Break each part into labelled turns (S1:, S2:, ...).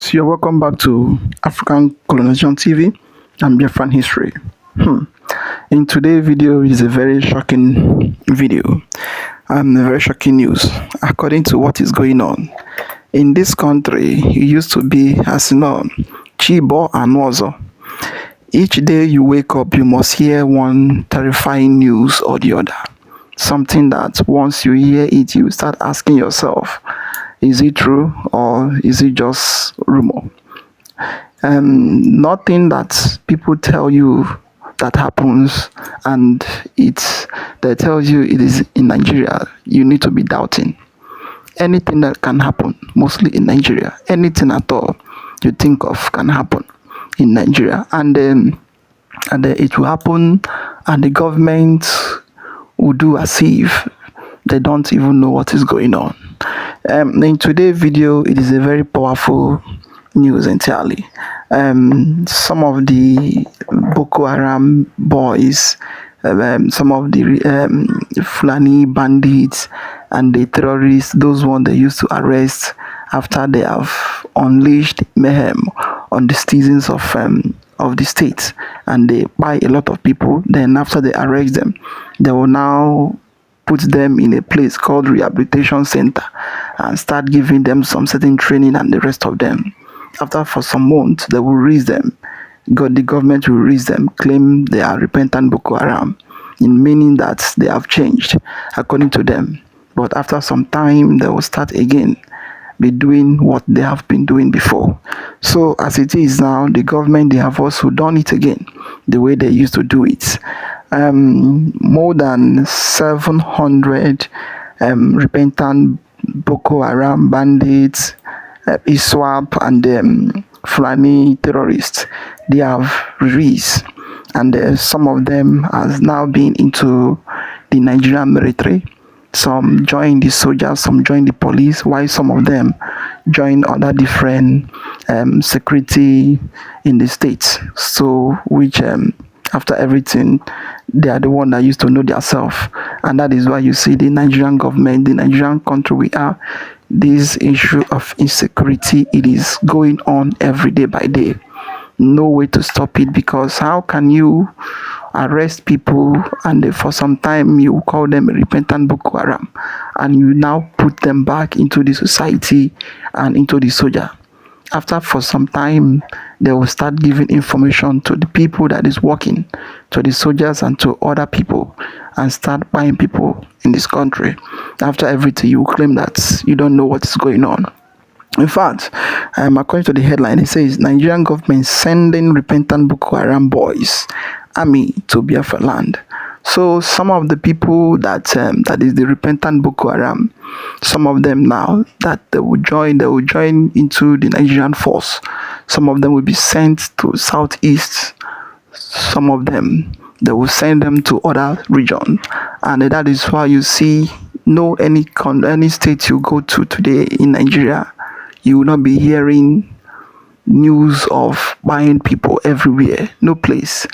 S1: So you're welcome back to African Colonization TV and Biafran History. In today's video is a very shocking video and a very shocking news according to what is going on. In this country, it used to be, as you know, Chibo and Wazo. Each day you wake up, you must hear one terrifying news or the other. Something that once you hear it, you start asking yourself, is it true or is it just rumor? Nothing that people tell you that happens and they tell you it is in Nigeria, you need to be doubting. Anything that can happen, mostly in Nigeria, anything at all you think of can happen in Nigeria, and it will happen, and the government will do as if they don't even know what is going on. In today's video, it is a very powerful news entirely. Some of the Boko Haram boys, some of the Fulani bandits and the terrorists, those ones they used to arrest after they have unleashed mayhem on the citizens of the state, and they buy a lot of people. Then after they arrest them, they will now put them in a place called rehabilitation center and start giving them some certain training and the rest of them. After for some months, they will release them. The government will release them, claim they are repentant Boko Haram, in meaning that they have changed according to them. But after some time, they will start again be doing what they have been doing before. So as it is now, the government, they have also done it again the way they used to do it. More than 700 repentant Boko Haram bandits, ISWAP and Fulani terrorists, they have released, and some of them has now been into the Nigerian military. Some join the soldiers, some join the police, while some of them join other different security in the states. So which after everything, they are the one that used to know themselves, and that is why you see the Nigerian government, the Nigerian country we are, this issue of insecurity, it is going on every day by day. No way to stop it, because how can you arrest people and for some time you call them a repentant Boko Haram, and you now put them back into the society and into the soldier? After for some time, they will start giving information to the people that is working, to the soldiers and to other people, and start buying people in this country. After everything, you claim that you don't know what is going on. In fact, according to the headline, it says Nigerian government sending repentant Boko Haram boys army to Biafra land. So some of the people that is the repentant Boko Haram, some of them now that they will join into the Nigerian force. Some of them will be sent to southeast. Some of them they will send them to other regions, and that is why you see any state you go to today in Nigeria, you will not be hearing news of buying people everywhere. No place.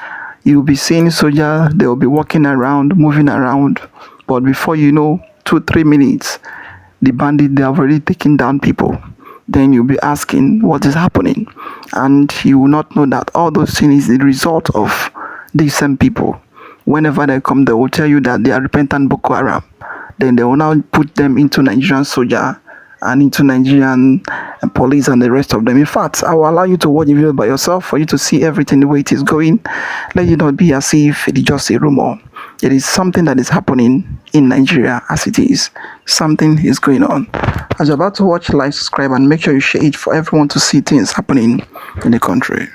S1: You'll be seeing soldiers, they'll be walking around, moving around, but before you know, 2-3 minutes, the bandit, they have already taken down people. Then you'll be asking what is happening, and you will not know that all those things is the result of these same people. Whenever they come, they will tell you that they are repentant Boko Haram. Then they will now put them into Nigerian soldier and into Nigerian police and the rest of them. In fact, I will allow you to watch the video by yourself for you to see everything the way it is going. Let it not be as if it is just a rumor. It is something that is happening in Nigeria as it is. Something is going on. As you're about to watch, like, subscribe, and make sure you share it for everyone to see things happening in the country.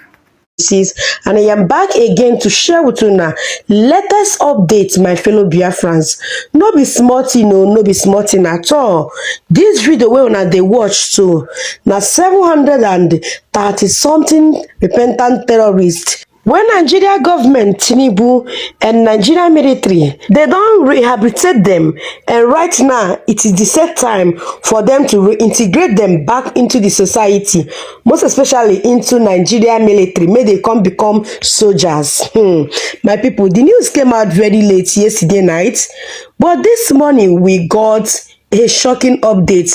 S2: And I am back again to share with you now latest update, my fellow Biafrans. No be smarting, no be smarting at all. This video wey una dey watch so na 730 something repentant terrorists. When Nigeria government, Tinubu, and Nigerian military, they don't rehabilitate them, and right now it is the set time for them to reintegrate them back into the society, most especially into Nigerian military. May they become soldiers. My people, the news came out very late yesterday night, but this morning we got a shocking update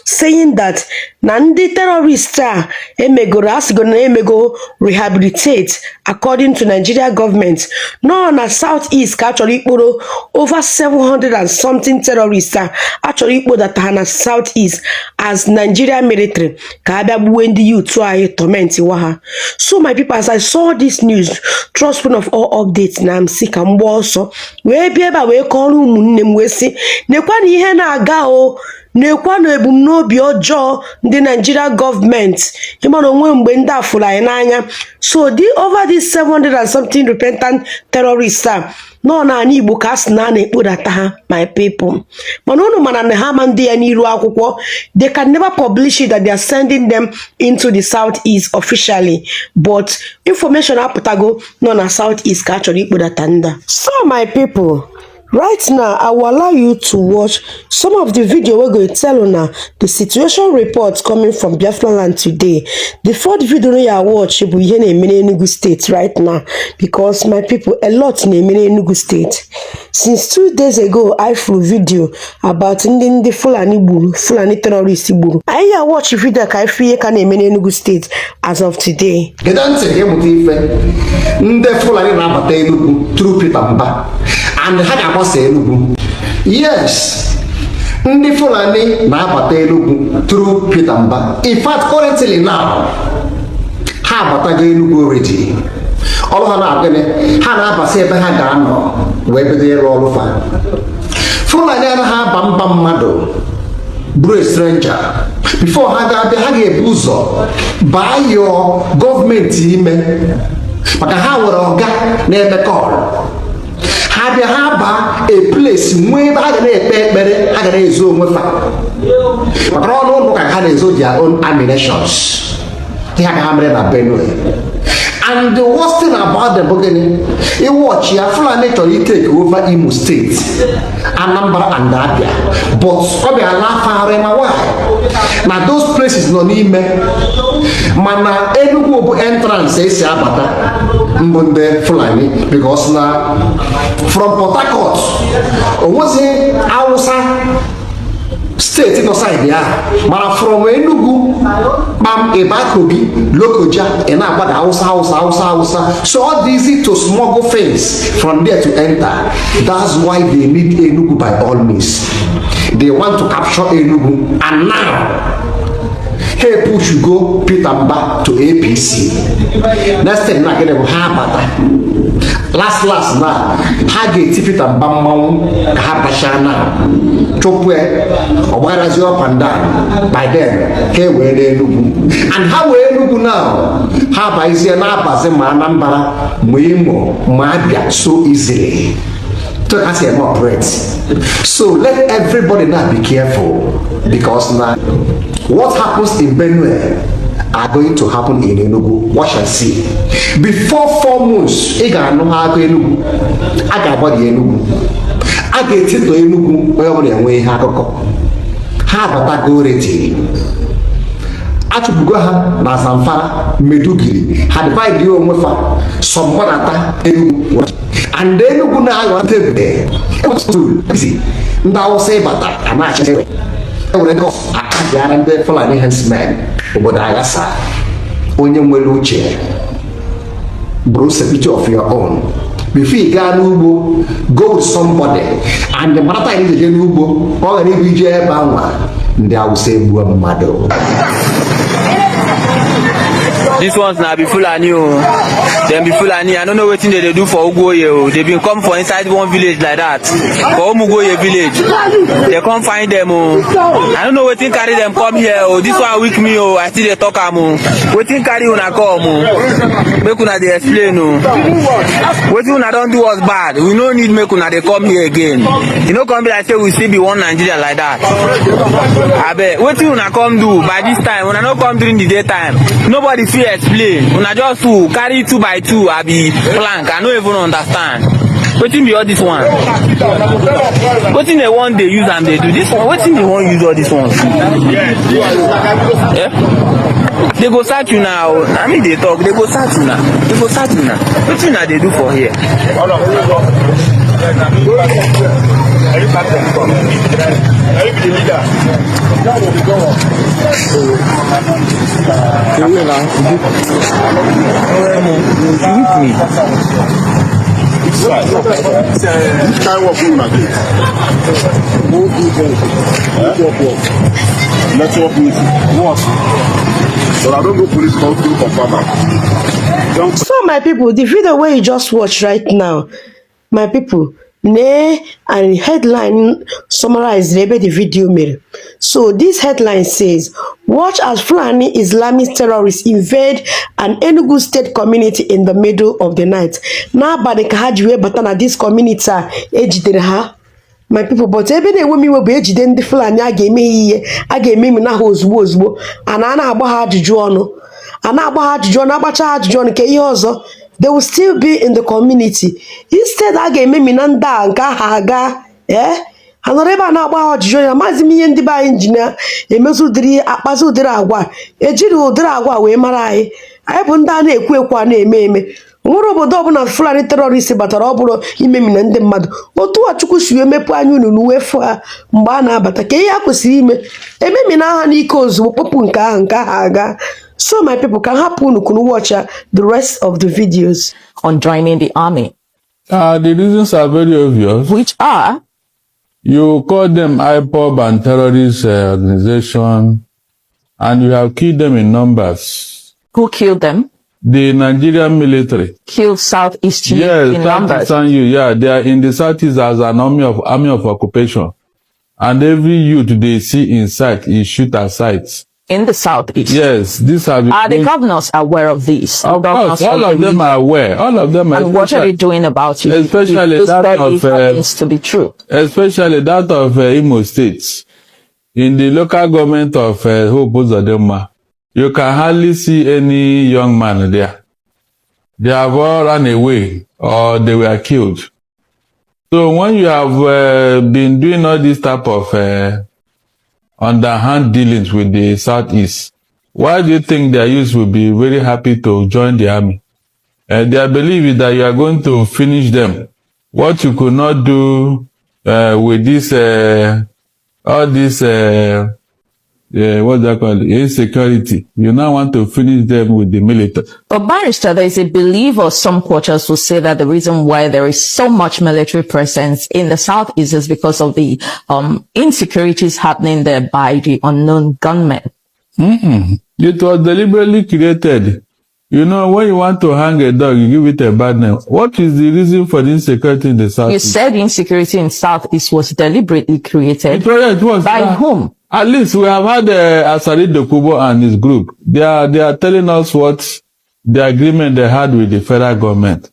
S2: saying that na ndị terrorist a emegoro asigoro na emego rehabilitate according to Nigeria government. No, na southeast ka achọrọ ikporo over 700 and something terrorists a achọrọ ikpodata na southeast as Nigeria military ka abịa gbuwe ndị youth anyị torment wa ha. So my people, as I saw this news, trust one of all updates na m si ka mgbe ọsọ wee bịa ebe a wee kọrọ ụmụnne m wee sị nekwa na ihe na-aga o, nekwa na ebumnobi ọjọọ ndị Nigeria gọọmenti ịmara onwe mgbe ndị afụrụ anyị n'anya. So over these 700 and something repentant terrorists no na anyị Igbo ka asị na na-ekpodata ha, my people. Mana unu mana na ha ma ndị ya n'iru akwụkwọ, they can never publish it that they are sending them into the southeast officially, but information apụtago no na southeast ka achọrọ ikpodata ndị. So my people, right now I will allow you to watch some of the video we're going to tell you now the situation reports coming from Biafra land today. The fourth video you watch will be in Enugu State right now, because my people, a lot in Enugu State. Since 2 days ago, I flew video about the Fulani terrorist buru. I watch video ka ife ka na-eme Enugu State as of today.
S3: And ha ga-agbasa Enugu. Yes, ndị Fulani na-abata Enugu through Peter Mba. In fact, currently now, ha abatago Enugu already. Ọrụ ha na-agịnị, ha na-abasa ebe ha ga-anọ wee bido ịrụ ọrụ fa. Fulani anaghị aba mba mmadụ bụrụ stranger. Before ha ga-abịa, ha ga-ebu ụzọ baa yọọ gọọmenti ime maka ha nwere ọga na-eme kọl. Ha bịa ha ba a place nwee ebe ha ga na-ekpe ekpere, ha ga na-ezo onwe fa maka ọnụ ụlọ ka ha na-ezo their own ammunitions. Ihe ha mere na Benue. And the worst thing about them bụ gịnị? Watch ya Fulani chọrọ take over Imo State, Anambra and Abia, but ọ bịa lafagharị na why na those places nọ n'ime mana Enugu bụ entrance esi abata mbụ ndị Fulani, because na from Port Harcourt onwezi Hausa state no side ya, mana from Enugu bam Ibakobi Lokoja and about Hausa. So all easy to smuggle things from there to enter. That's why they need Enugu by all means. They want to capture Enugu, and now hey, push you go Peter Mba to APC. Next thing na get them ha last na ha get Peter Mba mmanwụ ha basha na chopwe ogbarazi up and down. By then he were Enugu, and how were Enugu now? Ha baizie na abazi ma Anambra ma Imo ma Abia so easily. So that's an operate. So let everybody now be careful, because now what happens in Benue are going to happen in Enugu. Watch and see. Before 4 months, I got no how to Enugu. I got body Enugu. I get it to Enugu where we are way Hakoko. Have a go ready. Atubugaha na Zamfara Medugiri had fight you on someone at Enugu. And then you now want to be there. It was too easy. Now say but I'm not sure. I would go. I can't guarantee for any handsman. But I got when you will chair. Bruce a picture of your own. Before you go with somebody, and the matter is the Nubo, or any BJ Bama, they will say Buamado.
S4: This one's now be Fulani, them be Fulani. I don't know what thing they do for Ugoye. They been come for inside one village like that, for Umugoye village. They come find them. I don't know what thing carry them come here. This one weak me. I see they talk. What thing carry una come? Make una they explain. What una don't do was bad. We no need make una they come here again. You know, come be like say we still be one Nigeria like that. I bet. What una come do by this time? Una no come during the daytime. Nobody feel explain. Una just to carry 2 by 2. I be plank. I don't even understand. Wetin be all this one? Wetin they want they use and they do this one? Wetin they want use all this one? Yeah? They go search you now. I mean they talk. They go search you now. They go search you now. Wetin na they do for here?
S5: Network meeting. What? So I don't go police call to confirm.
S2: So my people, the video where you just watched right now, my people, and headline summarized the video made. So this headline says, watch as Fulani Islamist terrorists invade an Enugu state community in the middle of the night. Now bade ka ha jiwe bata na this community ejidere ha. My people, but ebe na-enwe m iwe bụ ejide ndị Fulani a ga-eme ihe a ga-eme imi na ha ozugbo a na-agba ha ajụjụ ọnụ agbacha ha ajụjụ ọnụ ke ihe ọzọ, they will still be in the community. Instead a ga-eme imi na ndị a nke aha aga ha nọrọ ebe a na-agba ha ajụjụ ọnụ. Amaghịzi m ihe ndị be anyị ji na-emezu ụdịrị akpazi ụdịrị agwa ejiri ụdịrị agwa wee mara anyị bụ ndị a na-ekwu ekwu a na-eme eme. Nwere obodo ọbụla Fulani terrorist batara ọ bụrụ imemi na ndị mmadụ. Otu Chukwu si emepe anya unu n'uwe fụ ha mgbe a na-abata ka ihe a kwesịrị ime ememi na aha n'ike ozugbo kpọpụ nke aha aga. So my people, can happen unu kunu watch the rest of the videos
S6: on joining the army.
S7: The reasons are very obvious.
S6: Which are?
S7: You call them IPOB and terrorist organization, and you have killed them in numbers.
S6: Who killed them?
S7: The Nigerian military.
S6: Killed Southeast youth
S7: in
S6: numbers?
S7: Yes, they are in the Southeast as an army of occupation. And every youth they see in sight is shoot at sight.
S6: In the Southeast?
S7: Yes, these are
S6: the governors aware of this?
S7: Of course, all of them are aware. All of them are.
S6: And what are they doing about it?
S7: Especially that of
S6: happens to be true.
S7: Especially that of Imo State. In the local government of Hope Uzodinma, you can hardly see any young man there. They have all run away or they were killed. So when you have been doing all this type of underhand dealings with the Southeast, why do you think their youth will be very happy to join the army? Their belief is that you are going to finish them. What you could not do with this, all this, what's that called? Insecurity. You now want to finish them with the military.
S6: But barrister, there is a belief, or some quarters will say that the reason why there is so much military presence in the Southeast is because of the insecurities happening there by the unknown gunmen.
S7: It was deliberately created. You know, when you want to hang a dog, you give it a bad name. What is the reason for the insecurity in the Southeast?
S6: You said insecurity in Southeast was deliberately created.
S7: It was
S6: by whom?
S7: At least we have had Asari Dokubo and his group. They are telling us what the agreement they had with the federal government.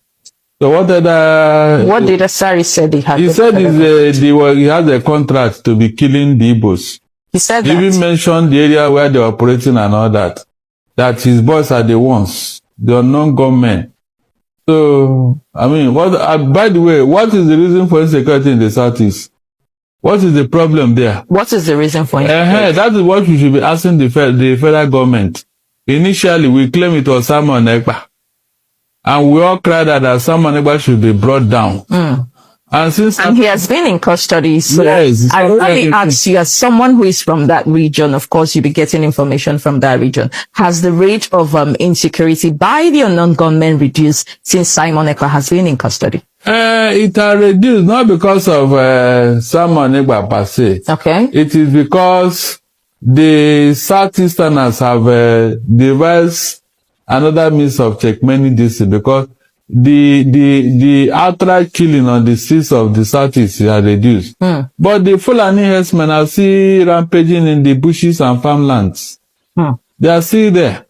S7: So what did
S6: Asari say they had?
S7: He said he has a contract to be killing the Igbos.
S6: He said
S7: that. He even mentioned the area where they were operating and all that. That his boys are the ones, the unknown gunmen. So, I mean, by the way, what is the reason for insecurity in the Southeast? What is the problem there?
S6: What is the reason for insecurity?
S7: That is what we should be asking the federal government. Initially, we claim it was Simon Ekpa. And we all cried that Simon Ekpa should be brought down. And
S6: he has been in custody. So
S7: yes,
S6: I really ask you, as someone who is from that region, of course, you'll be getting information from that region. Has the rate of insecurity by the unknown gunmen reduced since Simon Ekpa has been in custody?
S7: It has reduced, not because of Simon Ekpa per se.
S6: Okay.
S7: It is because the Southeasterners have devised another means of checkmate this, because the outright killing on the streets of the Southeast has reduced. But the Fulani herdsmen are still rampaging in the bushes and farmlands. They are still there.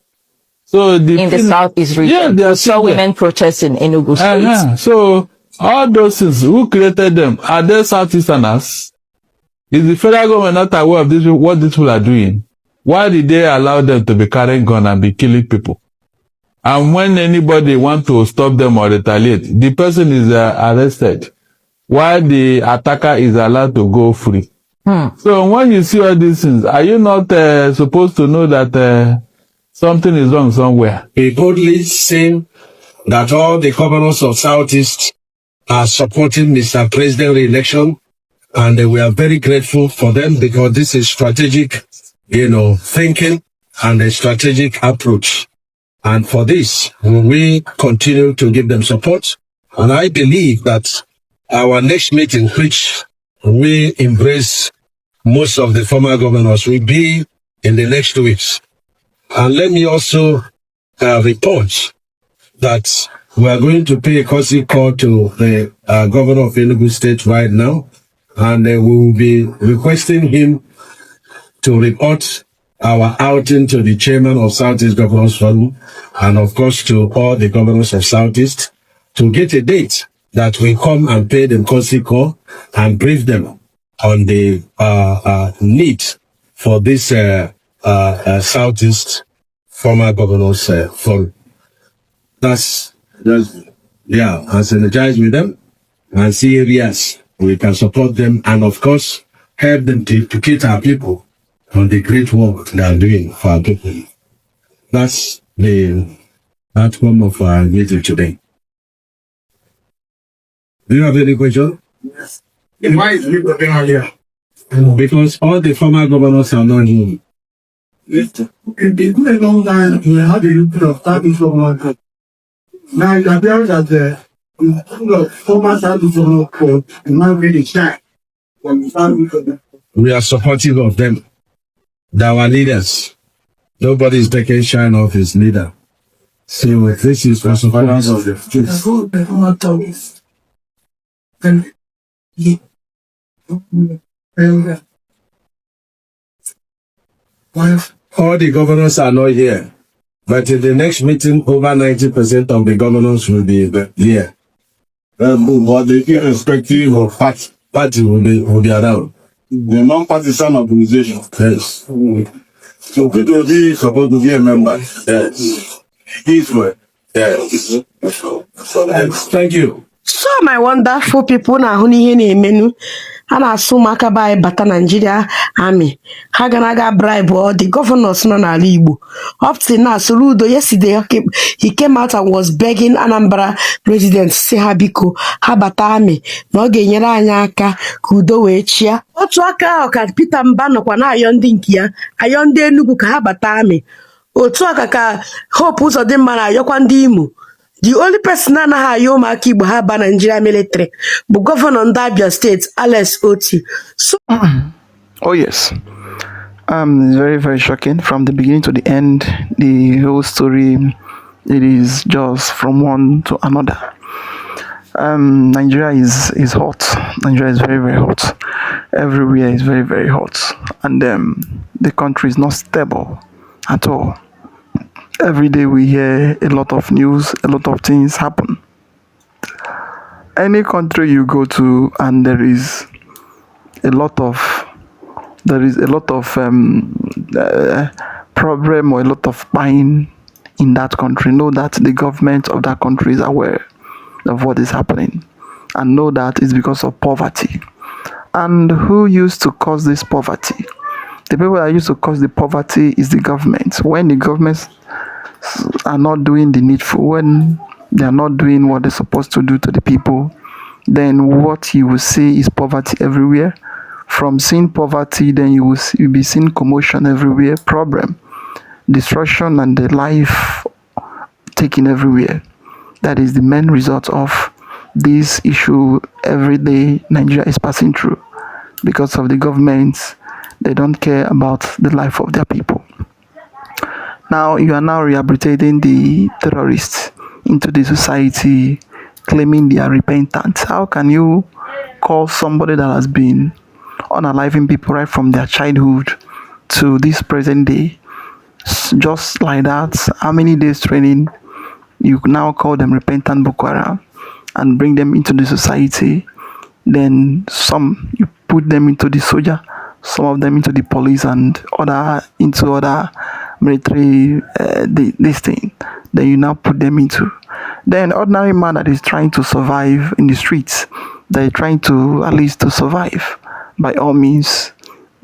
S7: So in
S6: the Southeast region,
S7: yeah, they are
S6: saw women protesting in Enugu State.
S7: So all those things, who created them? Are they Southeasterners? Is the federal government not aware of this, what these people are doing? Why did they allow them to be carrying guns and be killing people? And when anybody wants to stop them or retaliate, the person is arrested, while the attacker is allowed to go free. So when you see all these things, are you not supposed to know that something is wrong somewhere?
S8: We boldly say that all the governors of Southeast are supporting Mr. President re-election, And we are very grateful for them because this is strategic, thinking and a strategic approach. And for this, we continue to give them support. And I believe that our next meeting, which we embrace most of the former governors, will be in the next 2 weeks. And let me also report that we are going to pay a courtesy call to the governor of Enugu State right now, and we will be requesting him to report our outing to the chairman of Southeast Governors Forum, and of course to all the governors of Southeast, to get a date that we come and pay them courtesy call and brief them on the need for this Southeast former governors forum. That's and synergize with them and see areas we can support them, and of course help them to educate our people on the great work they are doing for our people. That's the outcome of our meeting today. Do you have any question? Yes. Why is it here? Because all the former governors are not here. It's been a long time. We had a little of that information. Now it appears that the former Southeast Governor Code is not really shy. We are supportive of them. They are our leaders. Nobody is taking shine off his leader. So this is for surveillance of the truth. All the governors are not here. But in the next meeting, over 90% of the governors will be here. But the irrespective of party will be around. The non-partisan organization. Yes. So people be supposed to be a member. Yes. This way. Yes. Thank you.
S2: So my wonderful people na ahụ n'ihe na-emenu ha na-asụ ụmụaka be anyị bata Nigeria Army ha ga bribe all the governors nọ n'ala Igbo up till now. Soludo yesterday he came out and was begging Anambra president si ha biko ha bata Army na ọ ga-enyere anyị aka ka udo wee chịa. Otu aka ahụ ka Peter Mba nọkwa na-ayọ ndị nke ya ayọ ndị Enugu ka ha bata Army. Otu aka ka Hope Uzodimma na-ayọkwa ndị Imo. The only person na anaghị ayọ ụmụaka Igbo ha ba Nigeria military bụ gọvanọ ndị Abia State Alex Oti. So
S1: Oh yes. It's very, very shocking from the beginning to the end. The whole story, it is just from one to another. Nigeria is hot. Nigeria is very, very hot. Everywhere is very, very hot, and the country is not stable at all. Every day we hear a lot of news, a lot of things happen. Any country you go to, and there is a lot of problem or a lot of pain in that country, know that the government of that country is aware of what is happening, and know that it's because of poverty. And who used to cause this poverty? The people that used to cause the poverty is the government. When the governments are not doing the needful, when they are not doing what they're supposed to do to the people, then what you will see is poverty everywhere. From seeing poverty, then you'll be seeing commotion everywhere, problem, destruction, and the life taken everywhere. That is the main result of this issue every day Nigeria is passing through, because of the governments. They don't care about the life of their people. Now you are now rehabilitating the terrorists into the society, claiming they are repentant. How can you call somebody that has been unaliving people right from their childhood to this present day, just like that? How many days training? You now call them Repentant Boko Haram and bring them into the society. Then some you put them into the soldier, some of them into the police, and into other military this thing. Then you now put them into. Then ordinary man that is trying to survive in the streets, they're trying to at least to survive by all means.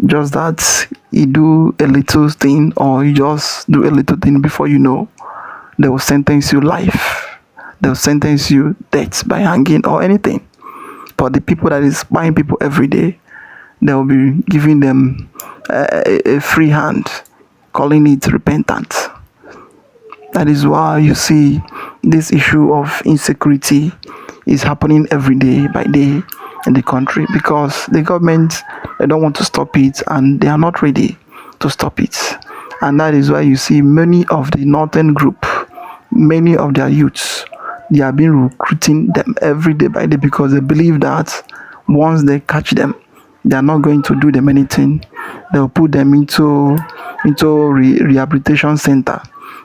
S1: Just that you do a little thing, or you just do a little thing, before you know, they will sentence you life. They will sentence you death by hanging or anything. But the people that is buying people every day, they will be giving them a free hand, calling it repentant. That is why you see this issue of insecurity is happening every day by day in the country, because the government, they don't want to stop it and they are not ready to stop it. And that is why you see many of the northern group, many of their youths, they have been recruiting them every day by day, because they believe that once they catch them, they are not going to do them anything. They'll put them into rehabilitation center.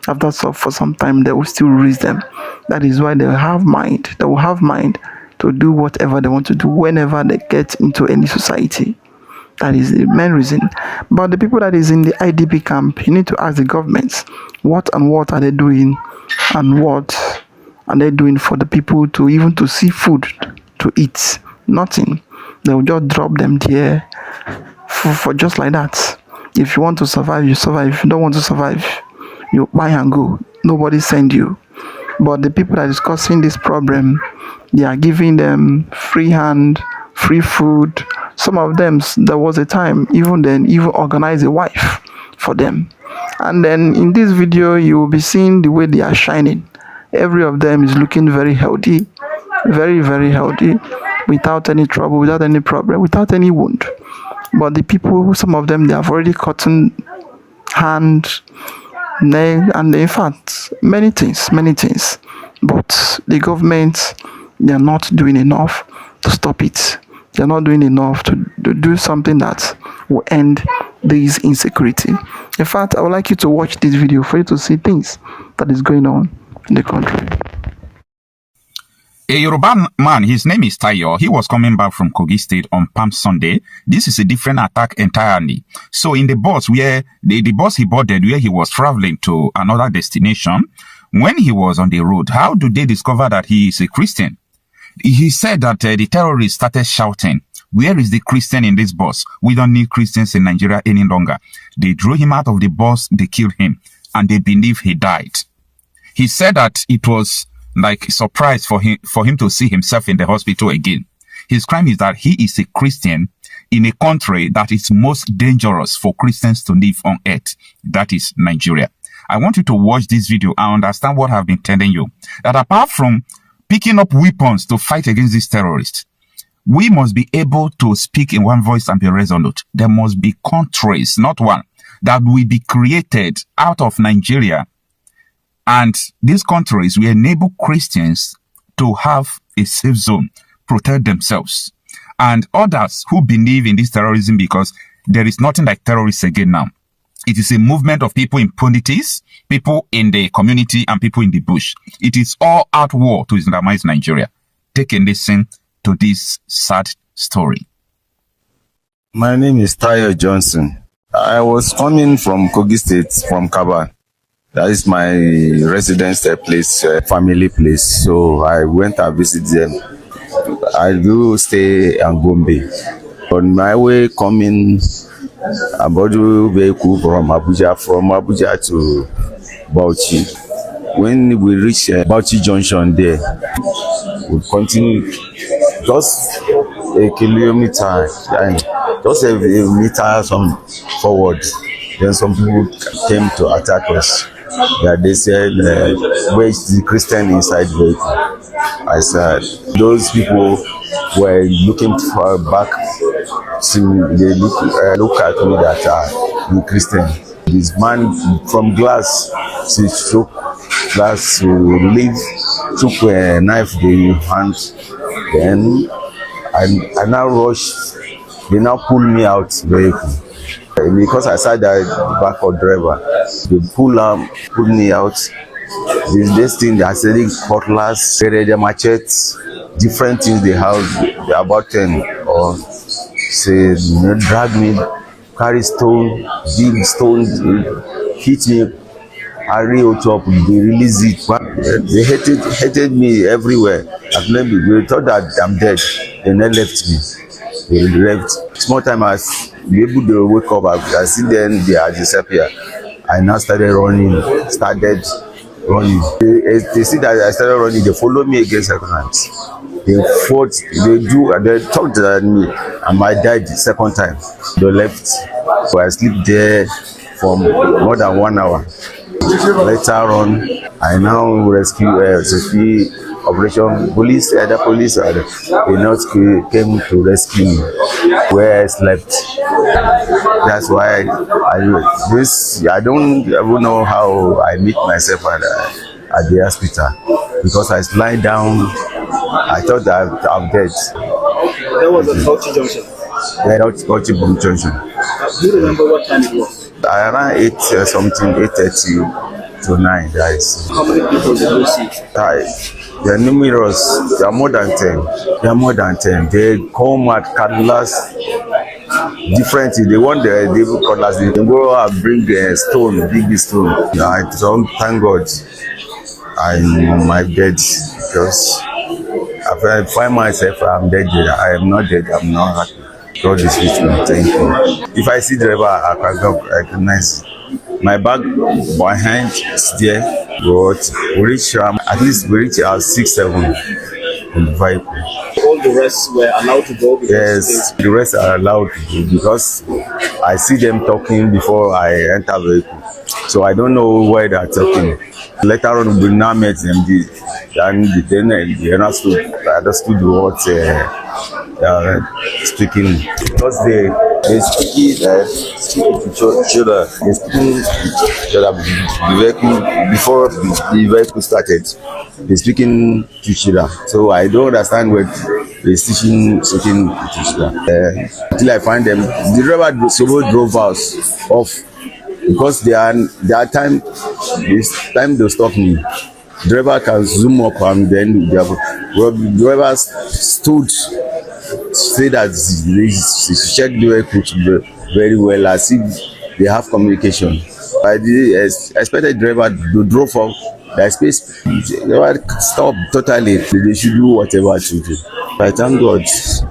S1: After for some time, they will still release them. That is why they will have mind. They will have mind to do whatever they want to do whenever they get into any society. That is the main reason. But the people that is in the IDP camp, you need to ask the governments what are they doing, and what are they doing for the people to even to see food to eat. Nothing. They will just drop them there for just like that. If you want to survive, you survive. If you don't want to survive, you buy and go. Nobody send you. But the people that is causing this problem, they are giving them free hand, free food. Some of them, there was a time, even organize a wife for them. And then in this video, you will be seeing the way they are shining. Every of them is looking very healthy, very, very healthy, without any trouble, without any problem, without any wound. But the people, some of them, they have already gotten hand, neck, and in fact, many things. But the government, they are not doing enough to stop it. They are not doing enough to do something that will end this insecurity. In fact, I would like you to watch this video for you to see things that is going on in the country.
S9: A Yoruba man, his name is Tayo. He was coming back from Kogi State on Palm Sunday. This is a different attack entirely. So in the bus where the bus he boarded, where he was traveling to another destination, when he was on the road, how do they discover that he is a Christian? He said that the terrorists started shouting, "Where is the Christian in this bus? We don't need Christians in Nigeria any longer." They drew him out of the bus, they killed him, and they believe he died. He said that it was like a surprise for him to see himself in the hospital again. His crime is that he is a Christian in a country that is most dangerous for Christians to live on earth. That is Nigeria. I want you to watch this video and understand what I've been telling you. That apart from picking up weapons to fight against these terrorists, we must be able to speak in one voice and be resolute. There must be countries, not one, that will be created out of Nigeria. And these countries will enable Christians to have a safe zone, protect themselves. And others who believe in this terrorism, because there is nothing like terrorists again now. It is a movement of people in politics, people in the community, and people in the bush. It is all out war to Islamize Nigeria. Take a listen to this sad story.
S10: My name is Tayo Johnson. I was coming from Kogi State, from Kaba. That is my residence place, family place. So I went and visited them. I do stay in Gombe. On my way coming, I bought a vehicle from Abuja to Bauchi. When we reach Bauchi Junction there, we continue just a kilometer and just a meter forward. Then some people came to attack us. Yeah, they said, where is the Christian inside the vehicle? I said, those people were looking for back to they look at me that are the Christian. This man from glass, she took glass to leave, took a knife in hand, then I now rushed. They now pulled me out vehicle. Because I sat there back of driver, they pull me out. This thing they are selling cutlass, machetes, different things they have. They are about 10 or say drag me, carry stone, big stone, hit me, carry it up, they release it. They hated me everywhere. They thought that I'm dead. They never left me. They left. Small time I be able to wake up, I see them, they are disappear. I now started running. They see that I started running, they follow me again second times. They fought, they talked at me, and I died the second time. They left. So I sleep there for more than 1 hour. Later on, I now rescue operation police. The police came to rescue me where I slept. That's why I don't even know how I meet myself at the hospital, because I lie down. I thought that I'm dead.
S11: That was a Bauchi junction.
S10: Yeah, that was Bauchi junction.
S11: Do you remember what time it was?
S10: Around 8:30 to 9, guys.
S11: How many people did you see?
S10: They are numerous. They are more than 10. They are more than 10. They come at cutlass differently. They want the cutlass. They go and bring a stone, big stone. I don't thank God I'm my dead, because if I find myself I'm dead, I am not dead. I'm not happy. God is with me. Thank you. If I see the river, I can recognize my bag behind is there. But we reach at least we reach 6-7 in the vehicle.
S11: All the rest were allowed to go?
S10: Yes, the rest are allowed to go because I see them talking before I enter the vehicle. So I don't know why they are talking. Later on, we now met them, and then they understood what speaking, because they speak to each other. They speak to each other before the vehicle started. They speaking to each other. So I don't understand what they speaking to each other. Until I find them, the driver drove us off. Because their time they stop me. Driver can zoom up, and then the driver stood to say that they check the vehicle very well, as if they have communication. I expected driver to drove off. The space they stop totally. They should do whatever to do. I thank God. Yes.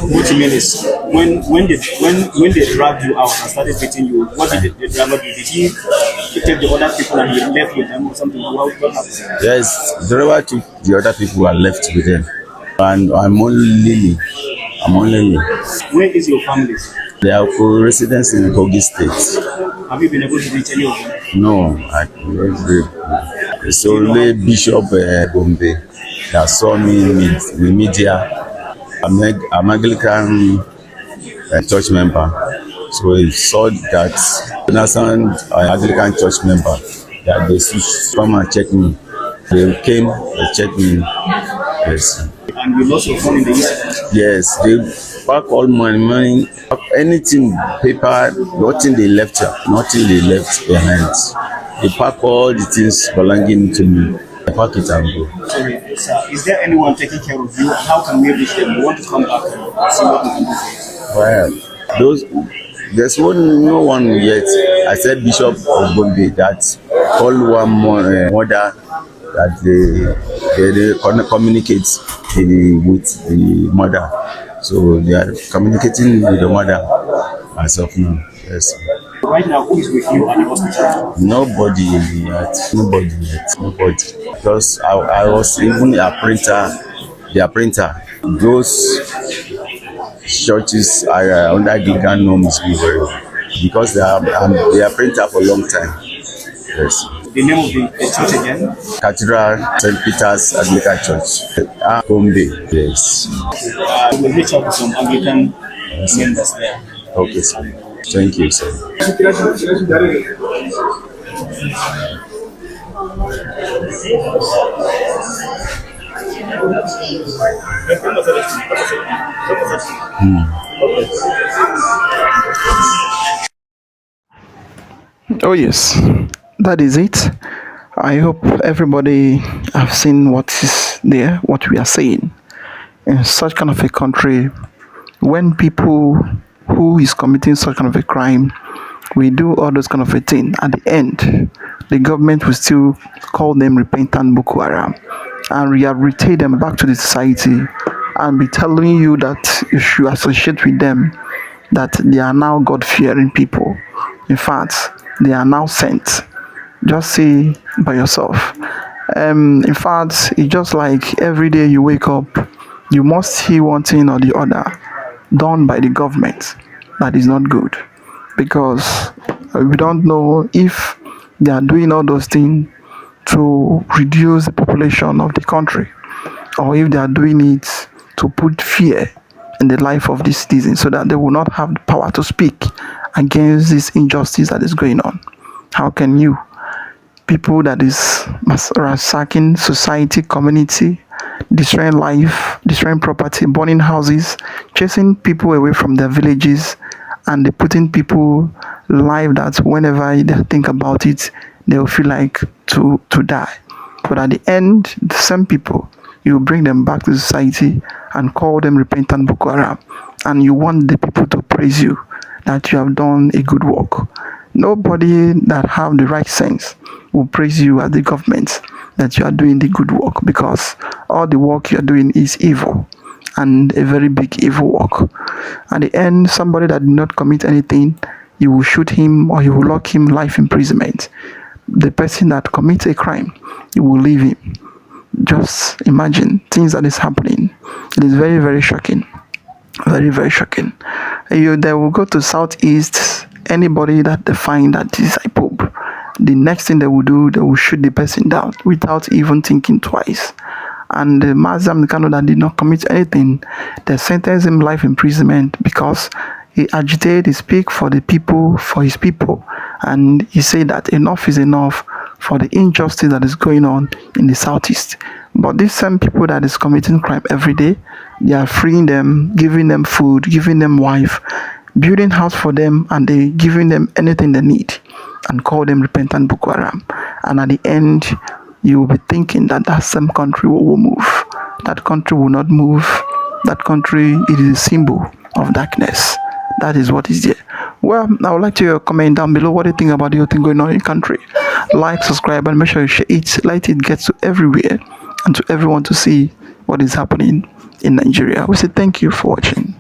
S11: What you mean is when they dragged you out and started beating you, what did the driver do? Did he take the other people and he left with them or something? What happened?
S10: Yes, the driver took the other people and left with them. And I'm only me.
S11: Where is your family?
S10: They are residents in Kogi State.
S11: Have you been able to reach any of them?
S10: No, it's only Bishop Gombe that saw me in the media. I'm Anglican church member, so he saw that an Anglican church member that they should come and check me. They came, they checked me. Yes.
S11: And you lost your phone in the incident?
S10: Yes, they pack all my money, anything, paper, nothing they left behind. They pack all the things belonging to me. I pack it and go.
S11: Sorry, sir, is there anyone taking care of you? How can we reach them? We want to come back and see what we can do for you.
S10: Well, there's no one yet. I said Bishop of Gombe that called one mother that they communicate with the mother. So they are communicating with the mother as of now. Yes.
S11: Right now, who is with you at the hospital?
S10: Nobody yet. Because I was even their printer. Those churches are under Anglican norms very well. Because they are printer for a long time. Yes.
S11: The name of the church again?
S10: Cathedral St. Peter's Anglican Church. Gombe. Yes.
S11: We'll reach out to some Anglican members there.
S10: Okay, sir. Thank you, sir.
S1: Oh yes, that is it. I hope everybody have seen what is there, what we are saying. In such kind of a country, when people who is committing such kind of a crime, we do all those kind of a thing, at the end, the government will still call them Repentant Boko Haram and rehabilitate them back to the society and be telling you that you should associate with them, that they are now God-fearing people. In fact, they are now sent. Just see by yourself. In fact, it's just like every day you wake up, you must see one thing or the other done by the government that is not good, because we don't know if they are doing all those things to reduce the population of the country, or if they are doing it to put fear in the life of the citizens so that they will not have the power to speak against this injustice that is going on. How can you, people that is ransacking society, community, destroying life, destroying property, burning houses, chasing people away from their villages, and they putting people life that whenever they think about it, they will feel like to die. But at the end, the same people, you bring them back to society and call them Repentant Boko Haram, and you want the people to praise you that you have done a good work. Nobody that have the right sense will praise you as the government that you are doing the good work, because all the work you are doing is evil, and a very big evil work. At the end, somebody that did not commit anything, you will shoot him or you will lock him life imprisonment. The person that commits a crime, you will leave him. Just imagine things that is happening. It is very, very shocking. Very, very shocking. They will go to Southeast. Anybody that they find that is a pope, the next thing they will do, they will shoot the person down without even thinking twice. And the Mazam Kano that did not commit anything, they sentence him life imprisonment because he agitated, he speak for the people, for his people, and he said that enough is enough for the injustice that is going on in the Southeast. But these same people that is committing crime every day, they are freeing them, giving them food, giving them wife, building house for them, and they giving them anything they need, and call them Repentant Boko Haram. And at the end, you will be thinking that that same country will move. That country will not move. That country, it is a symbol of darkness. That is what is there. Well, I would like to comment down below what you think about the whole thing going on in the country. Like, subscribe, and make sure you share it. Let it get to everywhere and to everyone to see what is happening in Nigeria. We say thank you for watching.